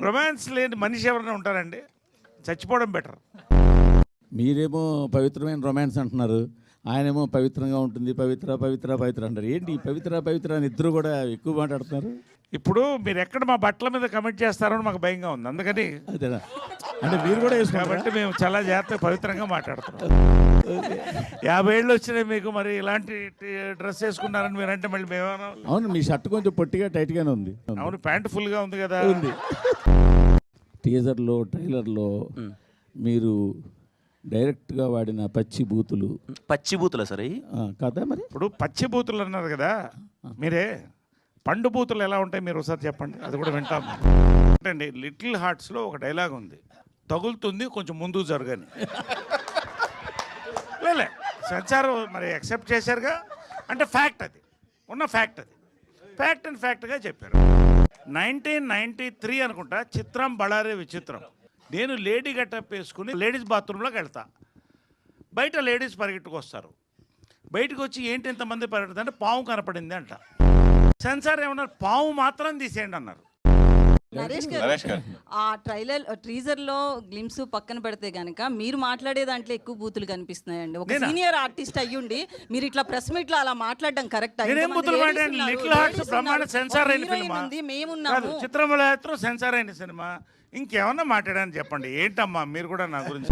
Romance లేని మనిషి ఎవరైనా ఉంటారండి? చచ్చిపోవడం బెటర్. మీరేమో పవిత్రమైన రొమాన్స్ అంటున్నారు, ఆయనేమో పవిత్రంగా ఉంటుంది, పవిత్ర పవిత్ర పవిత్ర అంటారు. ఏంటి పవిత్ర పవిత్ర అని ఇద్దరు కూడా ఎక్కువ మాట్లాడుతున్నారు? ఇప్పుడు మీరు ఎక్కడ మా బట్టల మీద కమెంట్ చేస్తారని మాకు భయంగా ఉంది, అందుకని అదేనా అంటే మీరు కూడా వేసుకోవాలి కాబట్టి మేము చాలా జాగ్రత్తగా పవిత్రంగా మాట్లాడుతున్నాం. 50 ఏళ్ళు వచ్చినాయి మీకు, మరి ఇలాంటి డ్రెస్ వేసుకున్నారని మీరంటే మళ్ళీ మేమేమన్నా? అవును, మీ షర్ట్ కొంచెం పొట్టిగా టైట్గానే ఉంది. అవును, ప్యాంట్ ఫుల్గా ఉంది కదా. ఉంది. టీజర్లో ట్రైలర్లో మీరు డైరెక్ట్గా వాడిన పచ్చి బూతులా సరే కదా? మరి ఇప్పుడు పచ్చి బూతులు అన్నారు కదా మీరే, పండు బూతులు ఎలా ఉంటాయి మీరు ఒకసారి చెప్పండి, అది కూడా వింటాం. అంటే లిటిల్ హార్ట్స్లో ఒక డైలాగ్ ఉంది, తగులుతుంది కొంచెం ముందుకు జరగని. లేలే సెన్సార్ మరి యాక్సెప్ట్ చేశారుగా, అంటే ఫ్యాక్ట్, అది ఉన్న ఫ్యాక్ట్, అది ఫ్యాక్ట్ అండ్ ఫ్యాక్ట్గా చెప్పారు. 1993 అనుకుంటా, చిత్రం బళారే విచిత్రం. నేను లేడీ గెటప్ వేసుకుని లేడీస్ బాత్రూంలోకి వెళ్తా, బయట లేడీస్ పరిగెట్టుకొస్తారు. బయటకు వచ్చి ఏంటి ఇంతమంది పరిగెడుతుంది అంటే పాము కనపడింది అంట. సెన్సార్ ఏమన్నారు, పాము మాత్రం తీసేయండి అన్నారు. నరేష్ గారు, ఆ టీజర్ లో గ్లిమ్స్ పక్కన పెడితే గనక మీరు మాట్లాడే దాంట్లో ఎక్కువ బూతులు కనిపిస్తున్నాయండి. ఒక సీనియర్ ఆర్టిస్ట్ అయ్యుండి మీరు ఇట్లా ప్రెస్ మీట్ లో అలా మాట్లాడడం కరెక్ట్? చిత్రంలో సెన్సార్ అయిన సినిమా ఇంకేమన్నా మాట్లాడని చెప్పండి. ఏంటమ్మా మీరు కూడా నా గురించి